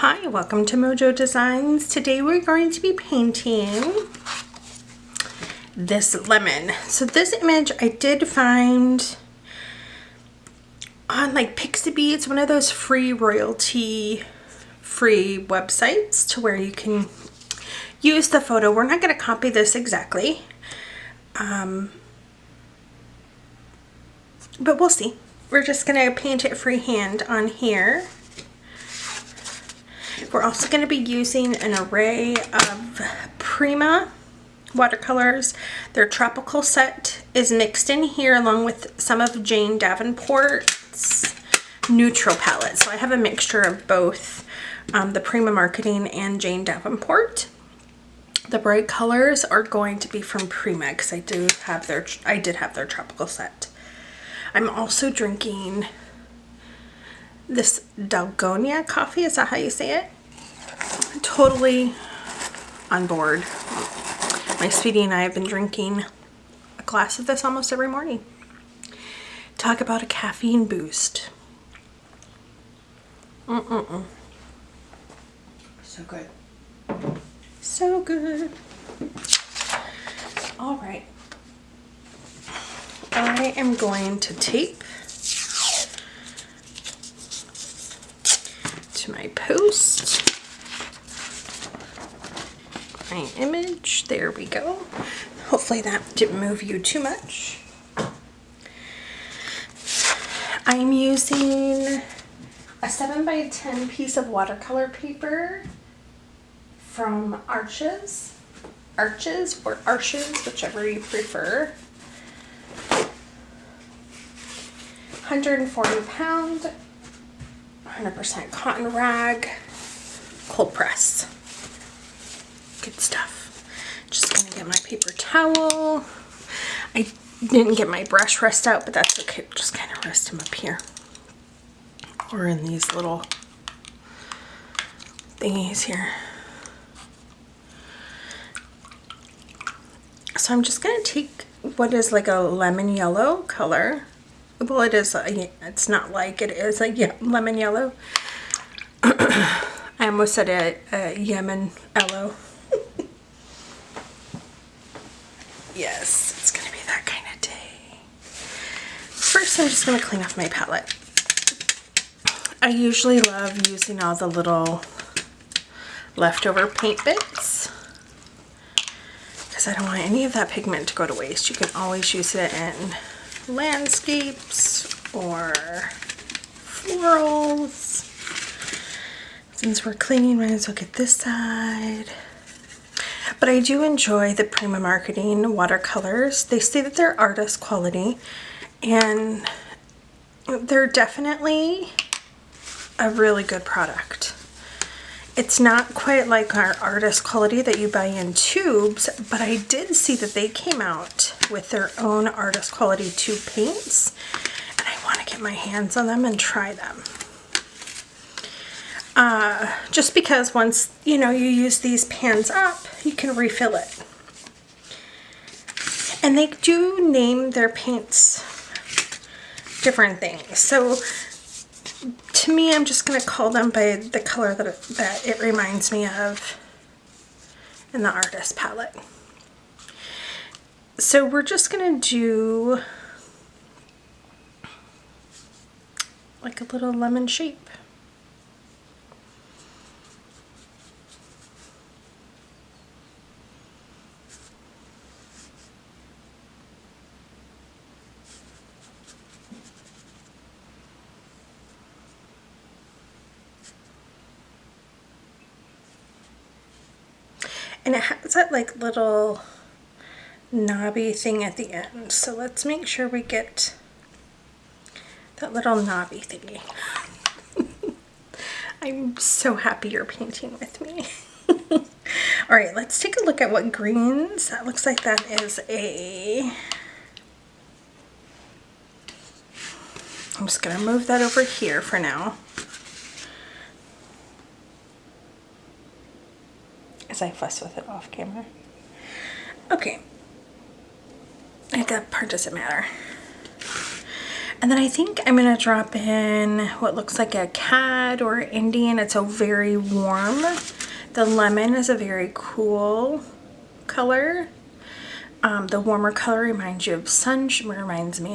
Hi, welcome to Mojo Designs. Today we're going to be painting this lemon. So this image I did find on like Pixie Beats, one of those free royalty free websites to where you can use the photo. We're not going to copy this exactly, but we'll see. We're just going to paint it freehand on here. We're also going to be using an array of Prima watercolors. Their tropical set is mixed in here along with some of Jane Davenport's neutral palette. So I have a mixture of both the Prima Marketing and Jane Davenport. The bright colors are going to be from Prima because I did have their tropical set. I'm also drinking this Dalgonia coffee. Is that how you say it? Totally on board. My sweetie and I have been drinking a glass of this almost every morning. Talk about a caffeine boost. So good. So good. All right. I am going to tape to my post my image. There we go. Hopefully that didn't move you too much. I'm using a 7x10 piece of watercolor paper from Arches, whichever you prefer. 140 pound, 100% cotton rag, cold press. Good stuff. Just gonna get my paper towel. I didn't get my brush rest out, but that's okay. Just kind of rest him up here. Or in these little thingies here. So I'm just gonna take what is like a lemon yellow color. Well, it is, it's not like it is a lemon yellow. I almost said a Yemen yellow. Yes, it's gonna be that kind of day. First, I'm just gonna clean off my palette. I usually love using all the little leftover paint bits because I don't want any of that pigment to go to waste. You can always use it in landscapes or florals. Since we're cleaning, might as well get this side. But I do enjoy the Prima Marketing watercolors. They say that they're artist quality, and they're definitely a really good product. It's not quite like our artist quality that you buy in tubes, but I did see that they came out with their own artist quality tube paints, and I want to get my hands on them and try them. Just because once, you know, you use these pans up, you can refill it. And they do name their paints different things. So to me, I'm just going to call them by the color that it reminds me of in the artist palette. So we're just going to do like a little lemon shape. And it has that like little knobby thing at the end. So let's make sure we get that little knobby thingy. I'm so happy you're painting with me. All right, let's take a look at what greens. That looks like that is I'm just gonna move that over here for now. As I fuss with it off camera. Okay. That part doesn't matter. And then I think I'm going to drop in what looks like a cad or Indian. It's a very warm. The lemon is a very cool color. The warmer color reminds me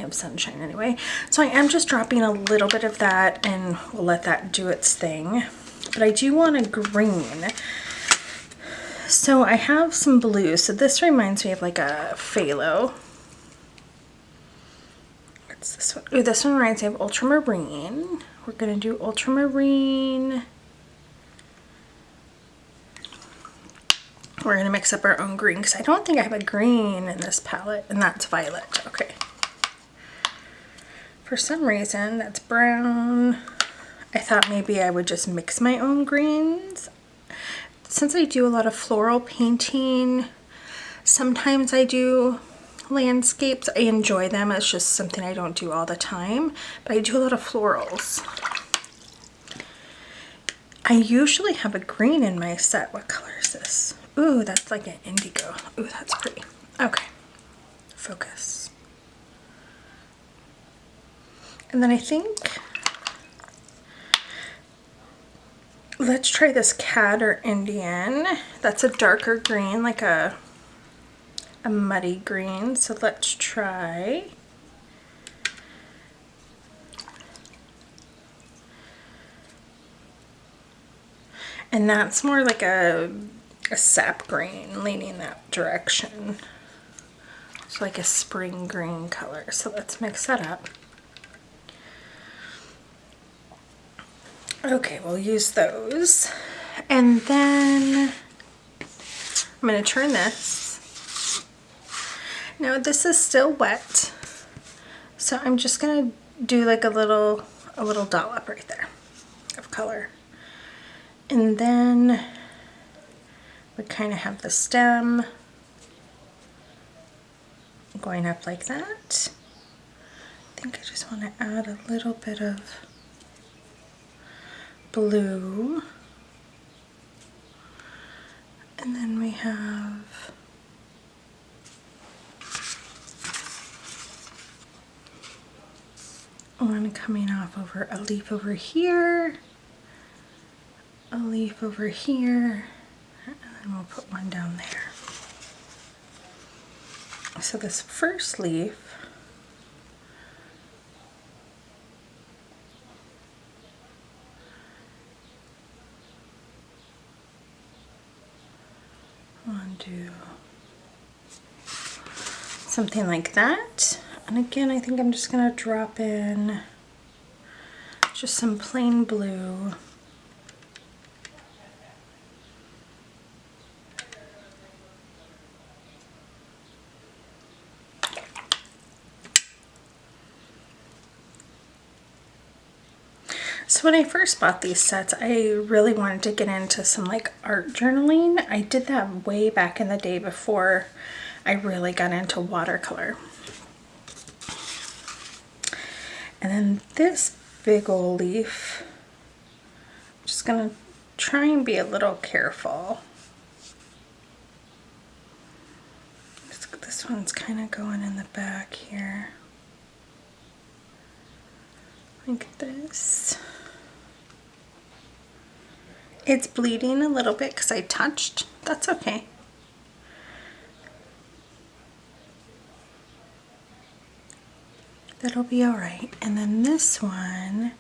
of sunshine anyway. So I am just dropping a little bit of that and we'll let that do its thing. But I do want a green. So I have some blue. So this reminds me of like a phthalo. What's this one? Ooh, this one reminds me of ultramarine. We're gonna do ultramarine. We're gonna mix up our own green because I don't think I have a green in this palette, and that's violet. Okay. For some reason, that's brown. I thought maybe I would just mix my own greens. Since I do a lot of floral painting, sometimes I do landscapes. I enjoy them. It's just something I don't do all the time, but I do a lot of florals. I usually have a green in my set. What color is this? Ooh, that's like an indigo. Ooh, that's pretty. Okay, focus. And then I think, let's try this cad or Indian. That's a darker green, like a muddy green. So let's try. And that's more like a sap green, leaning that direction. It's like a spring green color. So let's mix that up. Okay, we'll use those. And then I'm going to turn this. Now this is still wet. So I'm just going to do like a little dollop right there of color. And then we kind of have the stem going up like that. I think I just want to add a little bit of blue. And then we have one coming off over a leaf over here, a leaf over here, and then we'll put one down there. So this first leaf, I want to do something like that. And again, I think I'm just going to drop in just some plain blue. So when I first bought these sets, I really wanted to get into some like art journaling. I did that way back in the day before I really got into watercolor. And then this big old leaf, I'm just gonna try and be a little careful. This one's kind of going in the back here, like this. It's bleeding a little bit because I touched. That's okay. That'll be all right. And then this one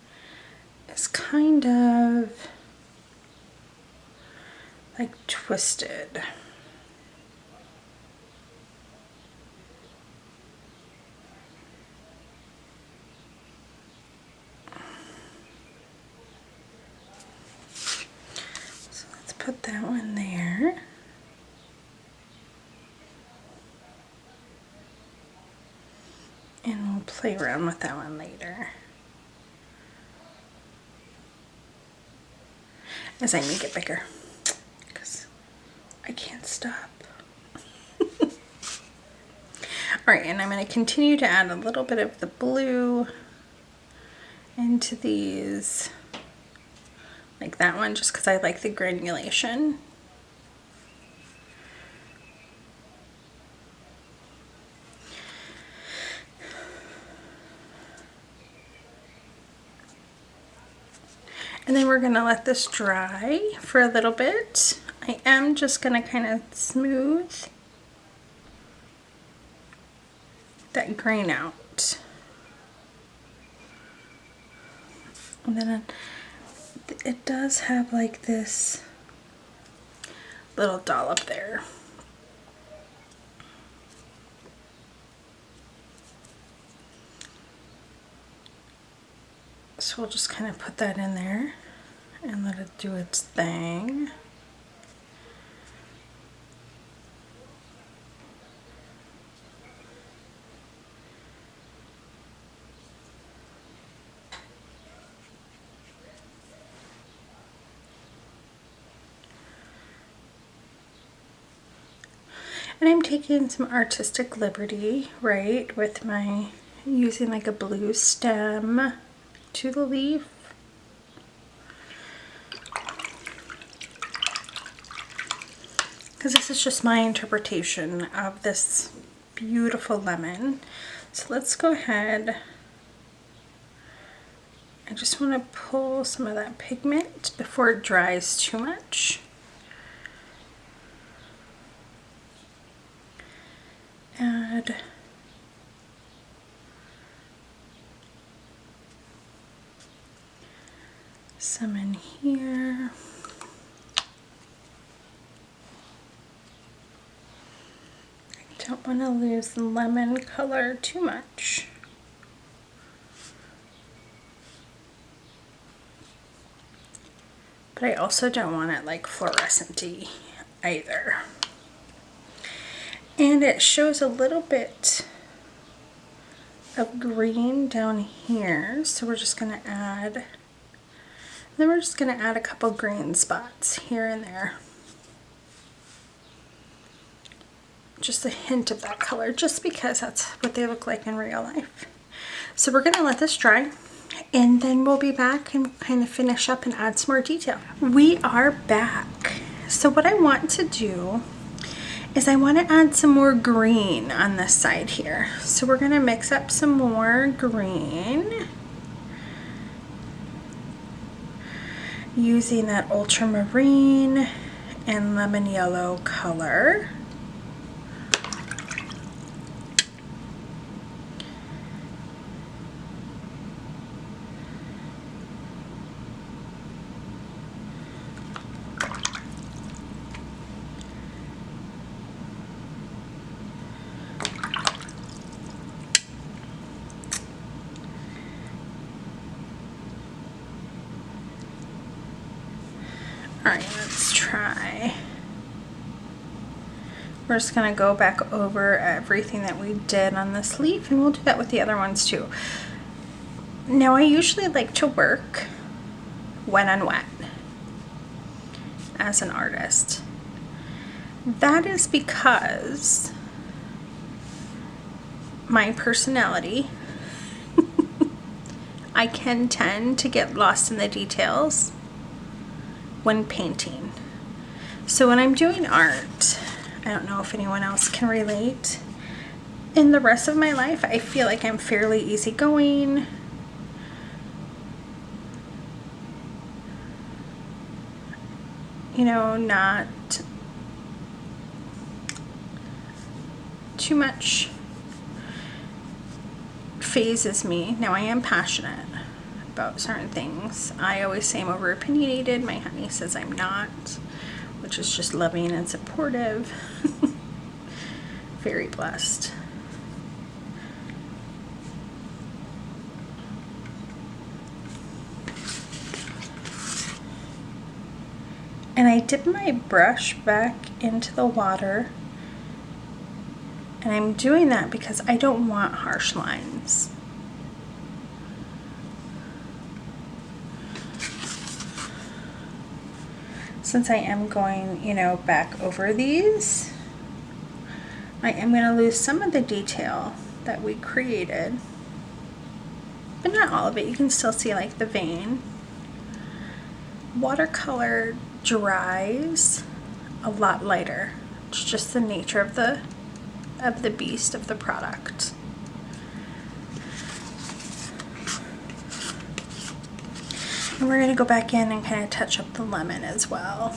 is kind of like twisted. So let's put that one there. And we'll play around with that one later as I make it bigger, because I can't stop. Alright, and I'm going to continue to add a little bit of the blue into these, like that one, just because I like the granulation. And then we're gonna let this dry for a little bit. I am just gonna kind of smooth that grain out. And then it does have like this little dollop there. So we'll just kind of put that in there and let it do its thing. And I'm taking some artistic liberty, right, with my using like a blue stem to the leaf. Because this is just my interpretation of this beautiful lemon. So let's go ahead. I just want to pull some of that pigment before it dries too much. Add some in here. I don't want to lose the lemon color too much. But I also don't want it like fluorescent-y either. And it shows a little bit of green down here, so we're just going to add, then we're just going to add a couple green spots here and there. Just a hint of that color, just because that's what they look like in real life. So we're going to let this dry, and then we'll be back and kind of finish up and add some more detail. We are back. So what I want to do is I want to add some more green on this side here. So we're going to mix up some more green using that ultramarine and lemon yellow color. Alright, let's try. We're just going to go back over everything that we did on this leaf, and we'll do that with the other ones too. Now I usually like to work wet on wet as an artist. That is because my personality, I can tend to get lost in the details when painting. So when I'm doing art, I don't know if anyone else can relate. In the rest of my life, I feel like I'm fairly easygoing. You know, not too much phases me. Now I am passionate about certain things. I always say I'm over opinionated. My honey says I'm not, which is just loving and supportive. Very blessed. And I dip my brush back into the water, and I'm doing that because I don't want harsh lines. Since I am going, you know, back over these, I am going to lose some of the detail that we created, but not all of it. You can still see like the vein. Watercolor dries a lot lighter. It's just the nature of the beast of the product. And we're going to go back in and kind of touch up the lemon as well.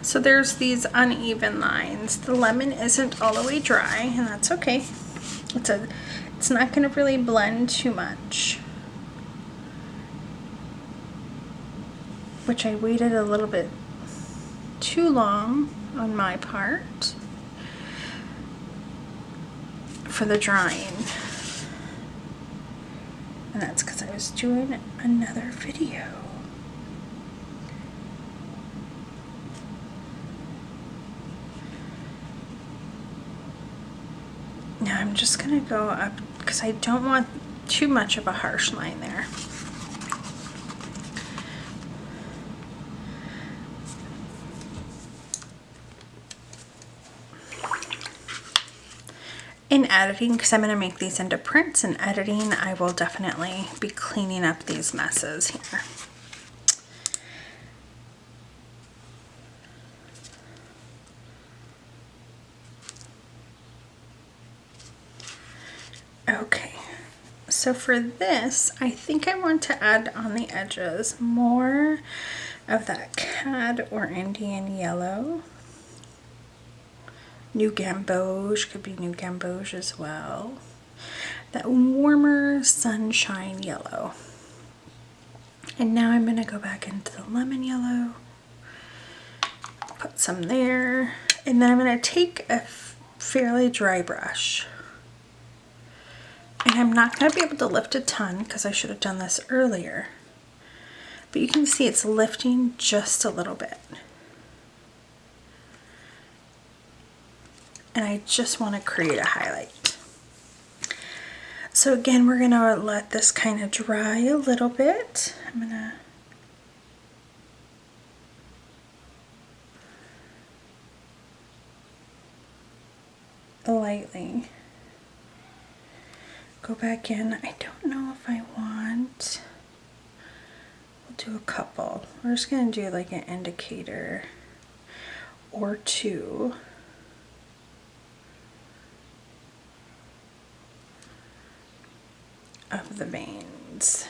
So there's these uneven lines. The lemon isn't all the way dry, and that's okay. It's not going to really blend too much. Which I waited a little bit too long on my part for the drying. And that's because I was doing another video. Now I'm just going to go up because I don't want too much of a harsh line there. In editing, because I'm going to make these into prints, and editing, I will definitely be cleaning up these messes here. Okay, so for this, I think I want to add on the edges more of that cad or Indian yellow. New gamboge, could be new gamboge as well. That warmer sunshine yellow. And now I'm going to go back into the lemon yellow. Put some there. And then I'm going to take a fairly dry brush. And I'm not going to be able to lift a ton because I should have done this earlier. But you can see it's lifting just a little bit. And I just want to create a highlight. So again, we're going to let this kind of dry a little bit. I'm going to lightly go back in. I don't know if I want, we'll do a couple. We're just going to do like an indicator or two. Of the veins.